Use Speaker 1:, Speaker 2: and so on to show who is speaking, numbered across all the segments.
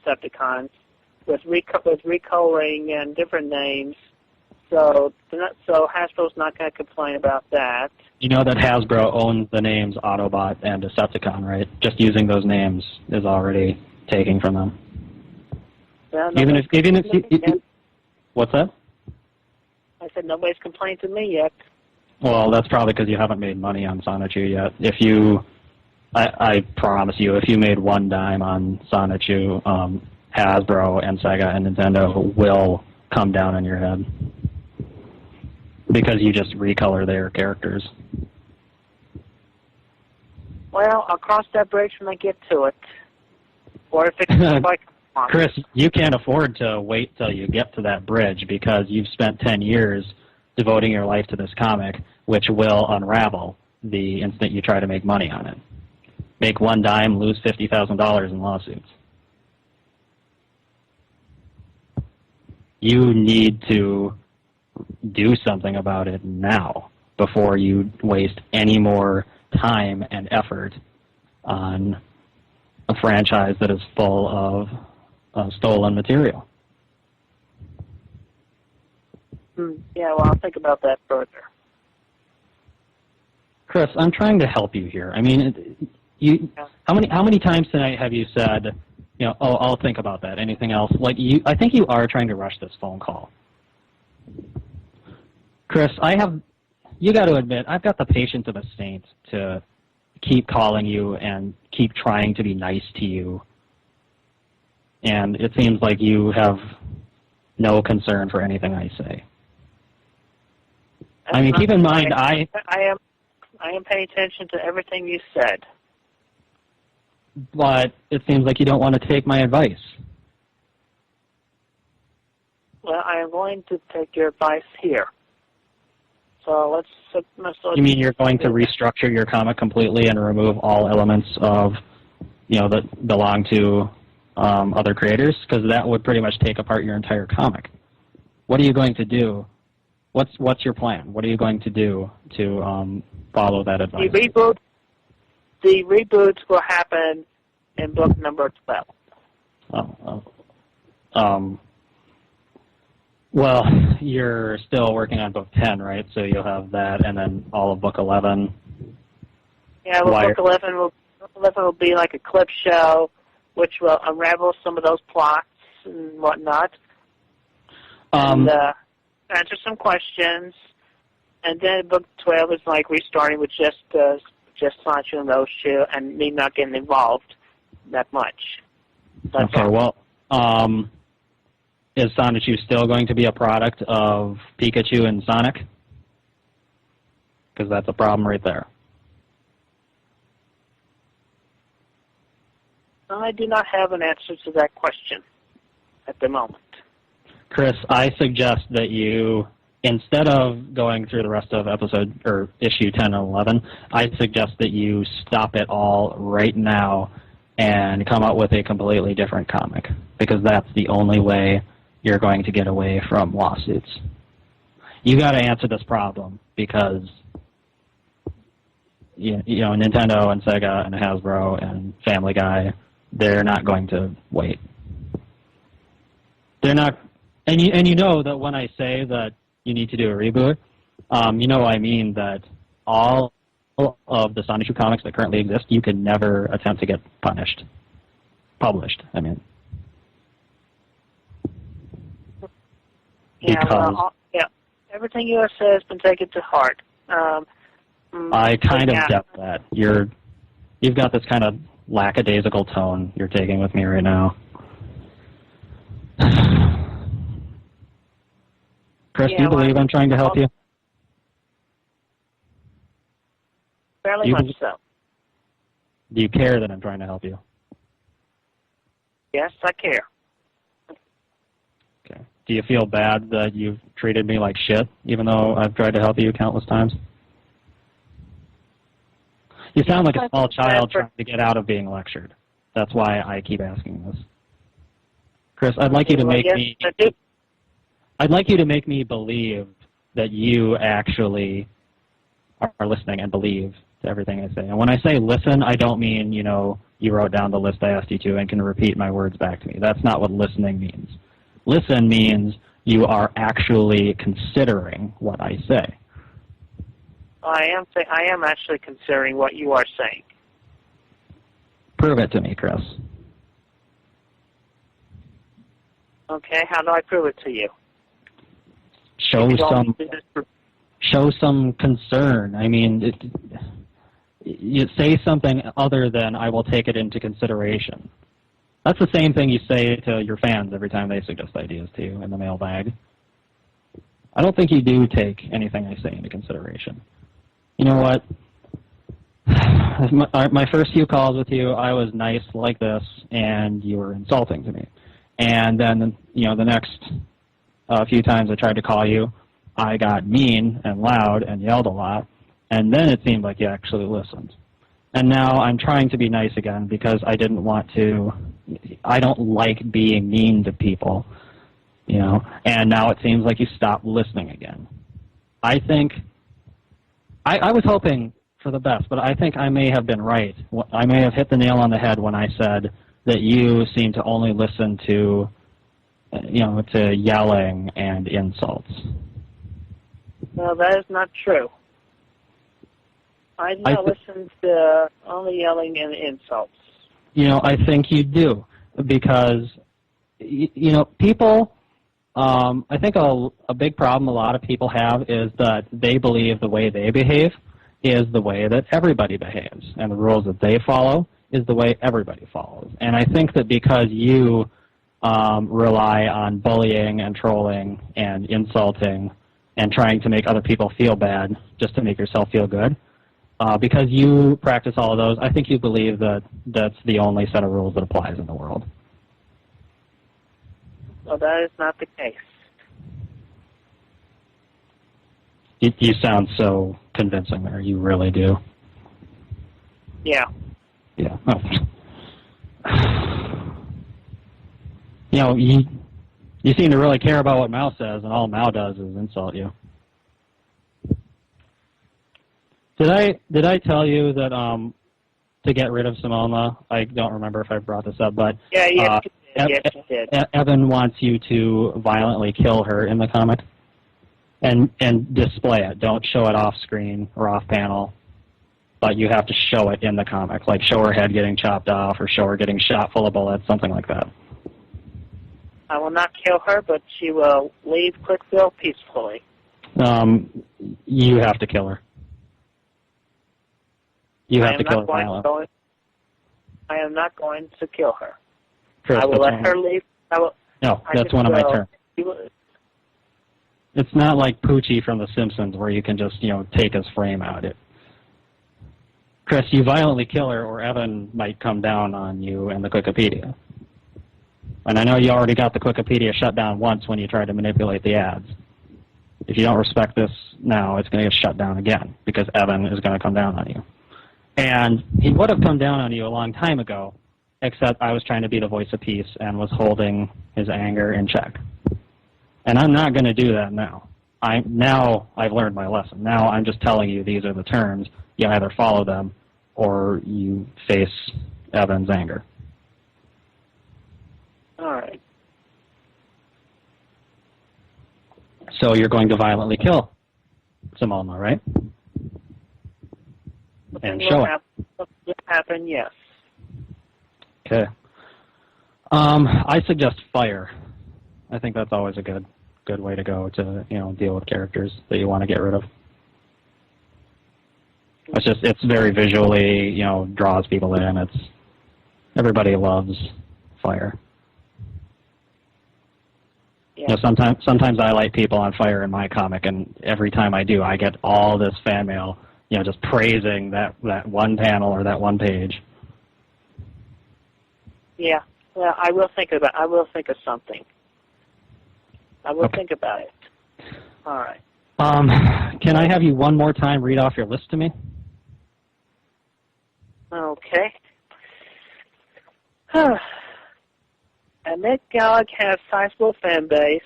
Speaker 1: Decepticons with recoloring and different names. So Hasbro's not going to complain about that.
Speaker 2: You know that Hasbro owns the names Autobot and Decepticon, right? Just using those names is already taking from them.
Speaker 1: Well,
Speaker 2: even if what's that?
Speaker 1: I said nobody's complained to me yet.
Speaker 2: Well, that's probably because you haven't made money on Sonichu yet. I promise you, if you made one dime on Sonichu, Hasbro and Sega and Nintendo will come down on your head because you just recolor their characters.
Speaker 1: Well, I'll cross that bridge when I get to it. Or if it's like
Speaker 2: Chris, you can't afford to wait till you get to that bridge because you've spent 10 years devoting your life to this comic, which will unravel the instant you try to make money on it. Make one dime, lose $50,000 in lawsuits. You need to do something about it now before you waste any more time and effort on a franchise that is full of stolen material.
Speaker 1: Yeah, well, I'll think about that further.
Speaker 2: Chris, I'm trying to help you here. I mean, how many times tonight have you said, you know, oh, I'll think about that. Anything else? Like, I think you are trying to rush this phone call. Chris, you got to admit, I've got the patience of a saint to keep calling you and keep trying to be nice to you. And it seems like you have no concern for anything I say. I mean, keep in mind, I
Speaker 1: am paying attention to everything you said.
Speaker 2: But it seems like you don't want to take my advice.
Speaker 1: Well, I am going to take your advice here. So let's
Speaker 2: You mean you're going to restructure your comic completely and remove all elements of, you know, that belong to other creators? Because that would pretty much take apart your entire comic. What are you going to do? What's your plan? What are you going to do to follow that advice?
Speaker 1: The reboots will happen in book number 12.
Speaker 2: Well, you're still working on book 10, right? So you'll have that, and then all of book 11.
Speaker 1: Yeah, well, book 11 will be like a clip show, which will unravel some of those plots and whatnot, and answer some questions. And then book 12 is like restarting with just Sancho and those two, and me not getting involved that much. That's
Speaker 2: okay,
Speaker 1: all.
Speaker 2: well, is Sonichu still going to be a product of Pikachu and Sonic? Because that's a problem right there.
Speaker 1: I do not have an answer to that question at the moment.
Speaker 2: Chris, I suggest that you, instead of going through the rest of issue 10 and 11, I suggest that you stop it all right now and come up with a completely different comic, because that's the only way you're going to get away from lawsuits. You got to answer this problem, because you know, Nintendo and Sega and Hasbro and Family Guy, they're not going to wait. They're not, and you know that when I say that you need to do a reboot, you know I mean that all of the Sonichu comics that currently exist, you can never attempt to get published. I mean.
Speaker 1: Yeah, well, everything you have said has been taken to heart.
Speaker 2: I kind of doubt that. You've got this kind of lackadaisical tone you're taking with me right now. Chris, do you believe I'm trying to help you?
Speaker 1: Fairly much so.
Speaker 2: Do you care that I'm trying to help you?
Speaker 1: Yes, I care.
Speaker 2: Okay. Do you feel bad that you've treated me like shit, even though I've tried to help you countless times? You sound like a small child trying to get out of being lectured. That's why I keep asking this. Chris, I'd like you to make me... I'd like you to make me believe that you actually are listening and believe to everything I say. And when I say listen, I don't mean, you know, you wrote down the list I asked you to and can repeat my words back to me. That's not what listening means. Listen means you are actually considering what I say.
Speaker 1: I am actually considering what you are saying.
Speaker 2: Prove it to me, Chris.
Speaker 1: Okay, how do I prove it to you?
Speaker 2: Show some concern. I mean, you say something other than "I will take it into consideration." That's the same thing you say to your fans every time they suggest ideas to you in the mailbag. I don't think you do take anything I say into consideration. You know what? My first few calls with you, I was nice like this, and you were insulting to me. And then, you know, the next few times I tried to call you, I got mean and loud and yelled a lot, and then it seemed like you actually listened. And now I'm trying to be nice again because I didn't want to, I don't like being mean to people, you know, and now it seems like you stopped listening again. I think, I was hoping for the best, but I think I may have been right. I may have hit the nail on the head when I said that you seem to only listen to, you know, to yelling and insults.
Speaker 1: No, that is not true. I do not listen to only yelling and insults.
Speaker 2: You know, I think you do, because, you know, people, I think a big problem a lot of people have is that they believe the way they behave is the way that everybody behaves, and the rules that they follow is the way everybody follows. And I think that because you rely on bullying and trolling and insulting and trying to make other people feel bad just to make yourself feel good, because you practice all of those, I think you believe that that's the only set of rules that applies in the world.
Speaker 1: Well, that is not the case.
Speaker 2: You sound so convincing there. You really do.
Speaker 1: Yeah.
Speaker 2: Yeah. Oh. You know, you seem to really care about what Mao says, and all Mao does is insult you. Did I tell you that to get rid of Simona? I don't remember if I brought this up, but
Speaker 1: yeah, yes, you did.
Speaker 2: Evan wants you to violently kill her in the comic, and display it. Don't show it off screen or off panel, but you have to show it in the comic, like show her head getting chopped off or show her getting shot full of bullets, something like that.
Speaker 1: I will not kill her, but she will leave Quickville peacefully.
Speaker 2: You have to kill her. You have to kill her violently.
Speaker 1: I am not going to kill her.
Speaker 2: Chris,
Speaker 1: I will let her leave.
Speaker 2: No, that's one of my terms. It's not like Poochie from The Simpsons where you can just, you know, take his frame out. Chris, you violently kill her or Evan might come down on you in the Wikipedia. And I know you already got the Wikipedia shut down once when you tried to manipulate the ads. If you don't respect this now, it's going to get shut down again because Evan is going to come down on you. And he would have come down on you a long time ago, except I was trying to be the voice of peace and was holding his anger in check. And I'm not going to do that now. Now I've learned my lesson. Now I'm just telling you these are the terms. You either follow them or you face Evan's anger.
Speaker 1: All right.
Speaker 2: So you're going to violently kill Simona, right? And show it.
Speaker 1: What will happen, yes.
Speaker 2: Okay. I suggest fire. I think that's always a good way to go to, you know, deal with characters that you want to get rid of. It's very visually, you know, draws people in. Everybody loves fire.
Speaker 1: Yeah.
Speaker 2: You know, sometimes I light people on fire in my comic, and every time I do, I get all this fan mail, you know, just praising that one panel or that one page.
Speaker 1: Yeah. Well, I will think of something. I will think about it. All right.
Speaker 2: Can I have you one more time read off your list to me?
Speaker 1: Okay. Admit Alec has sizable fan base.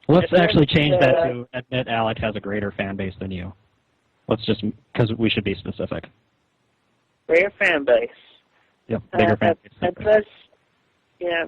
Speaker 2: Let's actually change that to admit Alec has a greater fan base than you. Let's just, because we should be specific.
Speaker 1: For your fan base.
Speaker 2: Yep, bigger fan base.
Speaker 1: At this, yeah,